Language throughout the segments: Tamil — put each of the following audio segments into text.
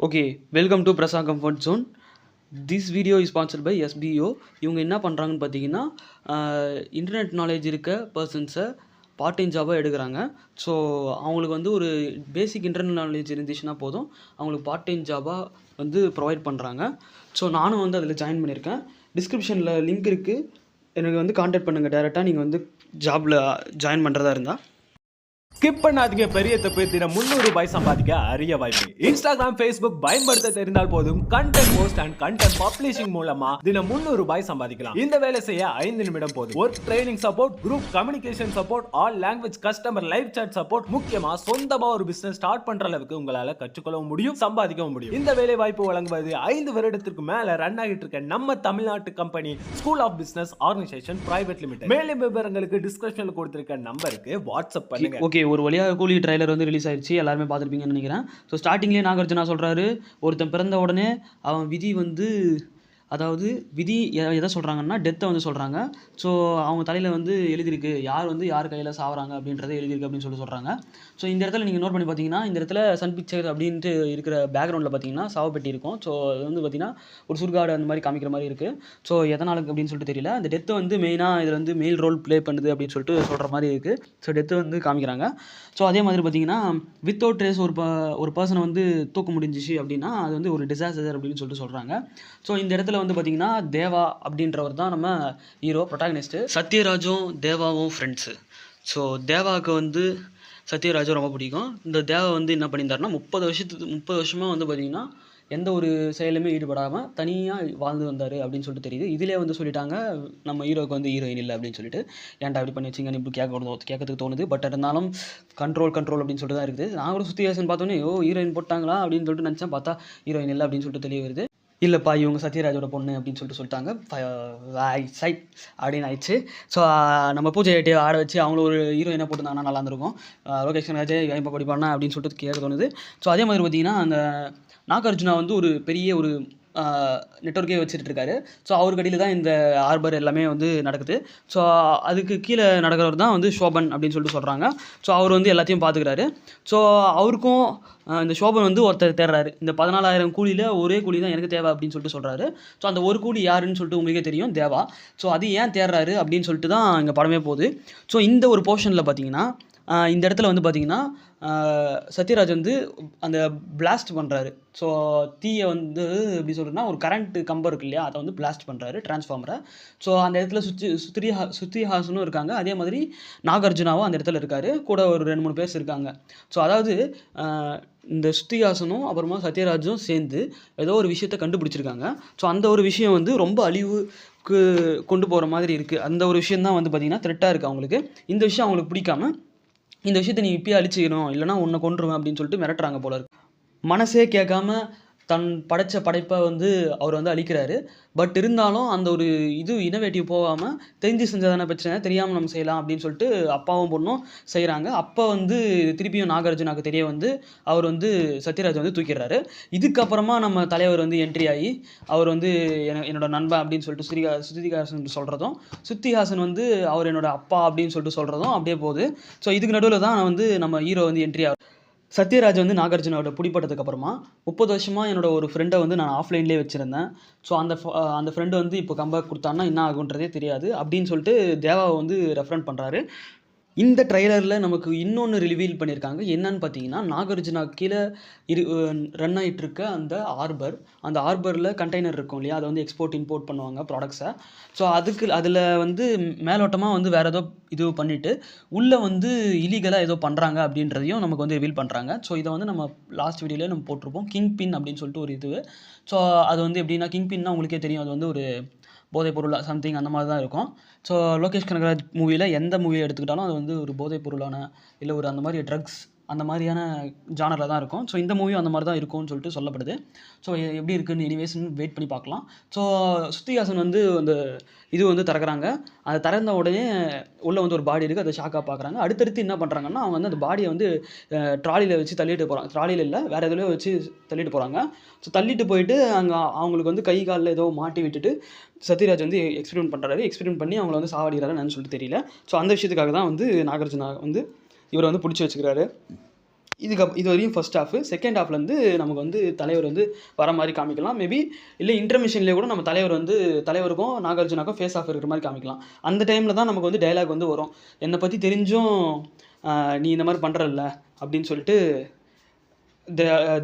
Okay, welcome to Prasa comfort zone. This video is sponsored by SPO. இவங்க என்ன பண்ணுறாங்கன்னு பார்த்தீங்கன்னா, இன்டர்நெட் நாலேஜ் இருக்க பர்சன்ஸை பார்ட் டைம் ஜாபாக எடுக்கிறாங்க. ஸோ அவங்களுக்கு வந்து ஒரு பேசிக் இன்டர்நெட் நாலேஜ் இருந்துச்சுன்னா போதும், அவங்களுக்கு பார்ட் டைம் ஜாபாக வந்து ப்ரொவைட் பண்ணுறாங்க. ஸோ நானும் வந்து அதில் ஜாயின் பண்ணியிருக்கேன். டிஸ்கிரிப்ஷனில் லிங்க் இருக்குது, எனக்கு வந்து கான்டாக்ட் பண்ணுங்கள் டேரெக்டாக நீங்கள் வந்து ஜாபில் ஜாயின் பண்ணுறதா இருந்தால். ஸ்கிப் பண்ணாதீங்க, பெரிய தப்பு. தினம் 300 ரூபாய் சம்பாதிக்க அரிய வாய்ப்பு. இன்ஸ்டாகிராம், ஃபேஸ்புக் பயன்படுத்த தெரிந்தால் போதும், content post and content publishing மூலமா தினம் 300 ரூபாய் சம்பாதிக்கலாம். இந்த வேலை செய்ய 5 நிமிடம் போதும். Work training support, group communication support, all language customer live chat support, முக்கியமா சொந்தமா ஒரு பிசினஸ் ஸ்டார்ட் பண்ற அளவுக்கு உங்களால கற்றுக்கொள்ளவும் முடியும், சம்பாதிக்கவும் முடியும். இந்த வேலை வாய்ப்பு வழங்குவது 5 வருடத்திற்கு மேல ரன் ஆகிட்டு இருக்க நம்ம தமிழ்நாட்டு company school of business organisation private limited. மேலும் விவரங்களுக்கு டிஸ்கிரிப்ஷன்ல கொடுத்திருக்க நம்பருக்கு வாட்ஸ்அப் பண்ணுங்க. ஓகே, ஒரு வழியாக கூலி ட்ரைலர் வந்து ரிலீஸ் ஆயிடுச்சு, எல்லாருமே பார்த்துருப்பீங்கன்னு நினைக்கிறேன். ஸோ ஸ்டார்டிங்லேயே நாகார்ஜுனா சொல்கிறாரு, ஒருத்தன் பிறந்த உடனே அவன் விதி வந்து, அதாவது விதி எதை சொல்கிறாங்கன்னா டெத்தை வந்து சொல்கிறாங்க. ஸோ அவங்க தலையில் வந்து எழுதியிருக்கு, யார் வந்து யார் கையில் சாவறாங்க அப்படின்றத எழுதியிருக்கு அப்படின்னு சொல்கிறாங்க. ஸோ இந்த இடத்துல நீங்கள் நோட் பண்ணி பார்த்தீங்கன்னா, இந்த இடத்துல சன் பிக்சர் அப்படின்ட்டு இருக்கிற பேக்ரவுண்டில் பார்த்தீங்கன்னா சாவப்பெட்டி இருக்கும். ஸோ அது வந்து பார்த்தீங்கன்னா ஒரு சுர்காடு அந்த மாதிரி காமிக்கிற மாதிரி இருக்குது. ஸோ எதனாலுக்கு அப்படின்னு சொல்லிட்டு தெரியல. அந்த டெத்து வந்து மெயினாக இதில் வந்து மெயில் ரோல் ப்ளே பண்ணுது அப்படின்னு சொல்லிட்டு சொல்கிற மாதிரி இருக்குது. ஸோ டெத்து வந்து காமிக்கிறாங்க. ஸோ அதே மாதிரி பார்த்தீங்கன்னா வித்தவுட் ட்ரேஸ் ஒரு பர்சனை வந்து தூக்க முடிஞ்சிச்சு அப்படின்னா அது வந்து ஒரு டிசாஸ்டர் அப்படின்னு சொல்லிட்டு சொல்கிறாங்க. ஸோ இந்த இடத்துல வந்து பார்த்தீங்கன்னா தேவா அப்படின்றவர் தான் நம்ம ஹீரோ ப்ரொட்டாகனிஸ்ட்டு. சத்யராஜும் தேவாவும் ஃப்ரெண்ட்ஸு. ஸோ தேவாவுக்கு வந்து சத்யராஜும் ரொம்ப பிடிக்கும். இந்த தேவா வந்து என்ன பண்ணியிருந்தாருன்னா 30 வருஷமாக வந்து பார்த்திங்கன்னா எந்த ஒரு செயலுமே ஈடுபடாமல் தனியாக வாழ்ந்து வந்தார் அப்படின்னு சொல்லிட்டு தெரியுது. இதிலே வந்து சொல்லிட்டாங்க நம்ம ஹீரோவுக்கு வந்து ஹீரோயின் இல்லை அப்படின்னு சொல்லிட்டு. ஏன்டா இப்படி பண்ணி வச்சிங்கன்னு இப்படி கேட்கறதுக்கு தோணுது. பட் இருந்தாலும் கண்ட்ரோல் அப்படின்னு சொல்லிட்டு தான் இருக்குது. நான் கூட சுத்தியாசன் பார்த்தோன்னே ஹீரோயின் போட்டாங்களா அப்படின்னு சொல்லிட்டு நினச்சேன். பார்த்தா ஹீரோயின் இல்லை அப்படின்னு சொல்லிட்டு தெரிய வருது. இல்லைப்பா இவங்க சத்யராஜோட பொண்ணு அப்படின்னு சொல்லிட்டாங்க. சைட் அப்படின்னு ஆயிடுச்சு. ஸோ நம்ம பூஜை ஏட்டியை ஆட வச்சு அவங்களும் ஒரு ஹீரோயினை போட்டுருந்தாங்கன்னா நல்லா இருந்திருக்கும். லோகேஷ் கனகராஜ் இப்போ படிப்பானா அப்படின்னு சொல்லிட்டு கேட்க தோணுது. ஸோ அதே மாதிரி பார்த்தீங்கன்னா அந்த நாகார்ஜுனா வந்து ஒரு பெரிய ஒரு நெட்வொர்க்கே வச்சுட்டு இருக்காரு. ஸோ அவருக்கு அடியில் தான் இந்த ஆர்பர் எல்லாமே வந்து நடக்குது. ஸோ அதுக்கு கீழே நடக்கிறவர் தான் வந்து சோபன் அப்படின்னு சொல்லிட்டு சொல்கிறாங்க. ஸோ அவர் வந்து எல்லாத்தையும் பார்த்துக்கிறாரு. ஸோ அவருக்கும் இந்த சோபன் வந்து ஒருத்தர் தேடுறாரு. இந்த 14,000 கூலியில் ஒரே கூலி தான் எனக்கு தேவை அப்படின்னு சொல்லிட்டு சொல்கிறாரு. ஸோ அந்த ஒரு கூலி யாருன்னு சொல்லிட்டு உங்களுக்கே தெரியும், தேவா. ஸோ அது ஏன் தேடுறாரு அப்படின்னு சொல்லிட்டு தான் இங்கே படமே போகுது. ஸோ இந்த ஒரு போர்ஷனில் பார்த்தீங்கன்னா இந்த இடத்துல வந்து பார்த்திங்கன்னா சத்யராஜ் வந்து அந்த பிளாஸ்ட் பண்ணுறாரு. ஸோ தீயை வந்து எப்படி சொல்கிறதுனா ஒரு கரண்ட்டு கம்பம் இருக்கு இல்லையா, அதை வந்து பிளாஸ்ட் பண்ணுறாரு டிரான்ஸ்ஃபார்மரை. ஸோ அந்த இடத்துல சுத்திஹாசனும் இருக்காங்க. அதே மாதிரி நாகார்ஜுனாவும் அந்த இடத்துல இருக்கார். கூட ஒரு 2-3 பேர் இருக்காங்க. ஸோ அதாவது இந்த சுத்திஹாசனும் அப்புறமா சத்யராஜும் சேர்ந்து ஏதோ ஒரு விஷயத்தை கண்டுபிடிச்சிருக்காங்க. ஸோ அந்த ஒரு விஷயம் வந்து ரொம்ப அழிவுக்கு கொண்டு போகிற மாதிரி இருக்குது. அந்த ஒரு விஷயம் தான் வந்து பார்த்திங்கன்னா த்ரெட்டாக இருக்குது அவங்களுக்கு. இந்த விஷயம் அவங்களுக்கு பிடிக்காம, இந்த விஷயத்தை நீ இப்பயே அழிச்சிக்கணும், இல்லைனா உன்னை கொன்றுவேன் அப்படின்னு சொல்லிட்டு மிரட்டுறாங்க போல இருக்கு. மனசே கேட்காம தன் படைத்த படைப்பை வந்து அவர் வந்து அழிக்கிறாரு. பட் இருந்தாலும் அந்த ஒரு இனோவேட்டிவ் போகாமல் தெரிஞ்சு செஞ்சதான பிரச்சனை, தெரியாமல் நம்ம செய்யலாம் அப்படின்னு சொல்லிட்டு அப்பாவும் பொண்ணும் செய்கிறாங்க. அப்போ வந்து திருப்பியும் நாகார்ஜுனாவுக்கு தெரிய வந்து அவர் வந்து சத்யராஜ் வந்து தூக்கிடுறாரு. இதுக்கப்புறமா நம்ம தலைவர் வந்து என்ட்ரி ஆகி அவர் வந்து என்னோட நண்பன் அப்படின்னு சொல்லிட்டு சுத்திஹாசன் சொல்கிறதும், சுத்திஹாசன் வந்து அவர் என்னோட அப்பா அப்படின்னு சொல்லிட்டு சொல்கிறதும் அப்படியே போகுது. ஸோ இதுக்கு நடுவில் தான் வந்து நம்ம ஹீரோ வந்து என்ட்ரி ஆகும். சத்யராஜ் வந்து நாகார்ஜுனாவோட பிடிப்பட்டதுக்கப்புறமா 30 வருஷமாக என்னோட ஒரு ஃப்ரெண்டை வந்து நான் ஆஃப்லைன்லேயே வச்சுருந்தேன். ஸோ அந்த ஃப்ரெண்டு வந்து இப்போ கம்பேக் கொடுத்தான்னா என்ன ஆகுன்றதே தெரியாது அப்படின்னு சொல்லிட்டு தேவாவை வந்து ரெஃபரன்ஸ் பண்ணுறாரு. இந்த ட்ரைலரில் நமக்கு இன்னொன்று ரிவீல் பண்ணியிருக்காங்க. என்னன்னு பார்த்தீங்கன்னா நாகார்ஜுனா கீழே ரன் ஆகிட்டுருக்க அந்த ஆர்பரில் கண்டெய்னர் இருக்கும் இல்லையா, அதை வந்து எக்ஸ்போர்ட் இம்போர்ட் பண்ணுவாங்க ப்ராடக்ட்ஸை. ஸோ அதில் வந்து மேலோட்டமாக வந்து வேறு ஏதோ பண்ணிவிட்டு உள்ளே வந்து இலீகலாக ஏதோ பண்ணுறாங்க அப்படின்றதையும் நமக்கு வந்து ரிவீல் பண்ணுறாங்க. ஸோ இதை வந்து நம்ம லாஸ்ட் வீடியோவில் நம்ம போட்டிருப்போம், கிங் பின் அப்படின்னு சொல்லிட்டு ஒரு இது. ஸோ அது வந்து எப்படின்னா கிங் பின்னா உங்களுக்கே தெரியும், அது வந்து ஒரு போதைப் பொருள் சம்திங் அந்த மாதிரி தான் இருக்கும். ஸோ லோகேஷ் கனகராஜ் மூவியில் எந்த மூவியை எடுத்துக்கிட்டாலும் அது வந்து ஒரு போதைப் பொருளான இல்லை ஒரு அந்த மாதிரி ட்ரக்ஸ் அந்த மாதிரியான ஜானரில் தான் இருக்கும். ஸோ இந்த மூவியும் அந்த மாதிரி தான் இருக்கும்னு சொல்லிட்டு சொல்லப்படுது. ஸோ எப்படி இருக்குன்னு எனிவேஸ்ன்னு வெயிட் பண்ணி பார்க்கலாம். ஸோ சுத்திஹாசன் வந்து அந்த இது வந்து திறக்கிறாங்க. அதை திறந்த உடனே உள்ளே வந்து ஒரு பாடி இருக்குது, அதை ஷாக்காக பார்க்குறாங்க. அடுத்தடுத்து என்ன பண்ணுறாங்கன்னா அவங்க வந்து அந்த பாடியை வந்து ட்ராலியில் வச்சு தள்ளிட்டு போகிறாங்க. ட்ராலியில் இல்லை, வேறு எதுலையோ வச்சு தள்ளிட்டு போகிறாங்க. ஸோ தள்ளிட்டு போயிட்டு அங்கே அவங்களுக்கு வந்து கை காலில் ஏதோ மாட்டி விட்டுட்டு சத்யராஜ் வந்து எக்ஸ்பெரிமெண்ட் பண்ணி அவங்கள வந்து சாவடிக்கிறாருன்னு சொல்லிட்டு தெரியல. ஸோ அந்த விஷயத்துக்காக தான் வந்து நாகார்ஜுனா வந்து இவரை வந்து பிடிச்சி வச்சுக்கிறாரு. இது வரையும் ஃபர்ஸ்ட் ஹாஃப். செகண்ட் ஹாஃப்ல வந்து நமக்கு வந்து தலைவர் வந்து வர மாதிரி காமிக்கலாம். மேபி இல்லை இன்டர்மிஷன்லேயே கூட நம்ம தலைவருக்கும் நாகார்ஜுனாக்கும் ஃபேஸ் ஆஃப் இருக்கிற மாதிரி காமிக்கலாம். அந்த டைமில் தான் நமக்கு வந்து டைலாக் வந்து வரும். என்னை பற்றி தெரிஞ்சும் நீ இந்த மாதிரி பண்ணுறல்ல அப்படின்னு சொல்லிட்டு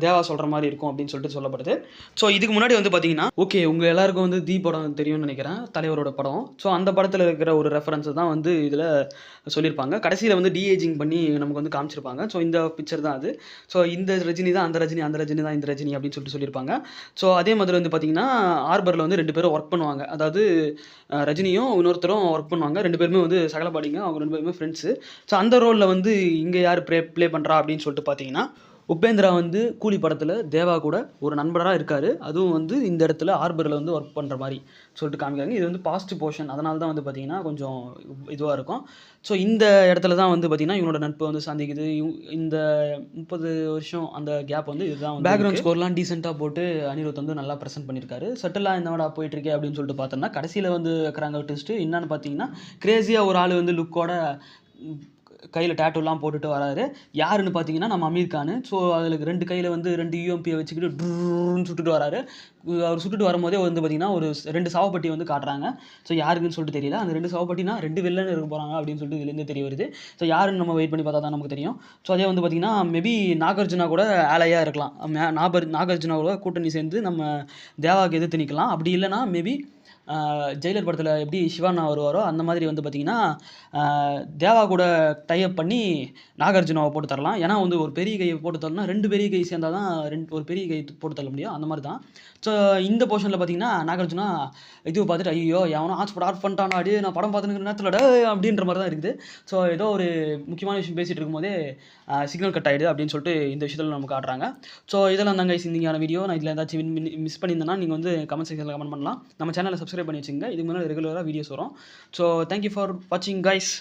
தேவா சொல்கிற மாதிரி இருக்கும் அப்படின்னு சொல்லிட்டு சொல்லப்படுது. ஸோ இதுக்கு முன்னாடி வந்து பார்த்தீங்கன்னா ஓகே உங்கள் எல்லாருக்கும் வந்து தி படம் தெரியும்னு நினைக்கிறேன், தலைவரோட படம். ஸோ அந்த படத்தில் இருக்கிற ஒரு ரெஃபரன்ஸ் தான் வந்து இதில் சொல்லியிருப்பாங்க. கடைசியில் வந்து டீஏஜிங் பண்ணி நமக்கு வந்து காமிச்சிருப்பாங்க. ஸோ இந்த பிக்சர் தான் அது. ஸோ இந்த ரஜினி தான் அந்த ரஜினி, அந்த ரஜினி தான் இந்த ரஜினி அப்படின்னு சொல்லிட்டு சொல்லியிருப்பாங்க. ஸோ அதே மாதிரி வந்து பார்த்தீங்கன்னா ஆர்பரில் வந்து 2 பேரும் ஒர்க் பண்ணுவாங்க. அதாவது ரஜினியும் இன்னொருத்தரும் ஒர்க் பண்ணுவாங்க. 2 பேருமே வந்து சகலபாடிங்க, அவங்க 2 பேருமே ஃப்ரெண்ட்ஸு. ஸோ அந்த ரோலில் வந்து இங்கே யார் ப்ளே பண்ணுறா அப்படின்னு சொல்லிட்டு பார்த்தீங்கன்னா உபேந்திரா வந்து கூலி படத்தில் தேவா கூட ஒரு நண்பராக இருக்கார். அதுவும் வந்து இந்த இடத்துல ஆர்பரில் வந்து ஒர்க் பண்ணுற மாதிரி சொல்லிட்டு காமிக்கிறாங்க. இது வந்து பாஸ்ட் போர்ஷன், அதனால தான் வந்து பார்த்திங்கன்னா கொஞ்சம் இதுவாக இருக்கும். ஸோ இந்த இடத்துல தான் வந்து பார்த்திங்கன்னா இவனோட நட்பு வந்து சந்திக்குது. இந்த 30 வருஷம் அந்த கேப் வந்து இதுதான். பேக்ரவுண்ட் ஸ்கோர்லாம் டீசெண்டாக போட்டு அனிருத் வந்து நல்லா ப்ரெசென்ட் பண்ணியிருக்காரு. செட்டிலாக இந்த போயிட்டுருக்கே அப்படின்னு சொல்லிட்டு பார்த்தோம்னா கடைசியில் வந்து இருக்கிறாங்க ட்விஸ்ட்டு என்னன்னு பார்த்தீங்கன்னா க்ரேஸியாக ஒரு ஆள் வந்து லுக்கோட கையில் டேட்டூலாம் போட்டுட்டு வராரு. யாருன்னு பார்த்தீங்கன்னா நம்ம அமீர் கான். ஸோ அதில் 2 கையில் வந்து 2 யூஎம்பியை வச்சுக்கிட்டு ட்ரூன்னு சுட்டுட்டு வராரு. அவர் சுட்டுட்டு வரும்போதே வந்து பார்த்திங்கன்னா ஒரு 2 சாவப்பட்டி வந்து காட்டுறாங்க. ஸோ யாருக்குன்னு சொல்லிட்டு தெரியல. அந்த 2 சாவப்பட்டினா 2 வில்லன் இருக்க போகிறாங்க அப்படின்னு சொல்லிட்டு இதுலேருந்து தெரிய வருது. ஸோ யாருன்னு நம்ம வெயிட் பண்ணி பார்த்தா தான் நமக்கு தெரியும். ஸோ அதே வந்து பார்த்திங்கன்னா மேபி நாகார்ஜுனா கூட ஆலையாக இருக்கலாம். நாகார்ஜுனாவோட கூட்டணி சேர்ந்து நம்ம தேவாவுக்கு எதிர்த்து நிற்கலாம். அப்படி இல்லைனா மேபி ஜெயிலர் படத்தில் எப்படி சிவானா வருவாரோ அந்த மாதிரி வந்து பார்த்திங்கன்னா தேவா கூட டைப் பண்ணி நாகார்ஜுனாவை போட்டு தரலாம். ஏன்னா வந்து ஒரு பெரிய கையை போட்டு தரலாம், 2 பெரிய கை சேர்ந்தால் தான் ஒரு பெரிய கை போட்டு தர முடியும். அந்த மாதிரி தான். ஸோ இந்த போர்ஷனில் பார்த்திங்கன்னா நாகார்ஜுனா இதுவை பார்த்துட்டு ஐயோ எவனோ ஹாட்ஸ்பாட் ஆஃப் பண்ணிட்டானா அடி நான் படம் பார்த்துன்னு நேரத்தில் அப்படின்ற மாதிரி தான் இருக்குது. ஸோ ஏதோ ஒரு முக்கியமான விஷயம் பேசிகிட்டு இருக்கும்போதே சிக்னல் கட் ஆகிடுது அப்படின்னு சொல்லிட்டு இந்த விஷயத்தில் நமக்கு காட்டுறாங்க. ஸோ இதெல்லாம் தாங்க இன்றைக்கான வீடியோ. நான் இதில் ஏதாச்சும் மிஸ் பண்ணியிருந்தேன்னா நீங்கள் வந்து கமெண்ட் செக்ஷனில் கமெண்ட் பண்ணலாம். நம்ம சேனலை சப்ஸ்கிரைப் பண்ணி வச்சுங்க. இதுக்கு முன்னாடி ரெகுலராக வீடியோஸ் வரும். ஸோ தேங்க்யூ ஃபார் வாட்சிங் கைஸ்.